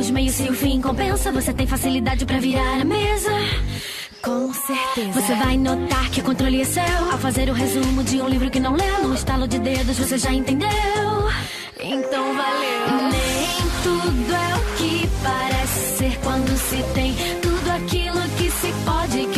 os meios se o fim compensa. Você tem facilidade pra virar a mesa. Com certeza. Você vai notar que o controle é seu ao fazer o resumo de um livro que não leu. Num estalo de dedos você já entendeu. Então valeu. Nem tudo é o que parece ser quando se tem tudo aquilo que se pode.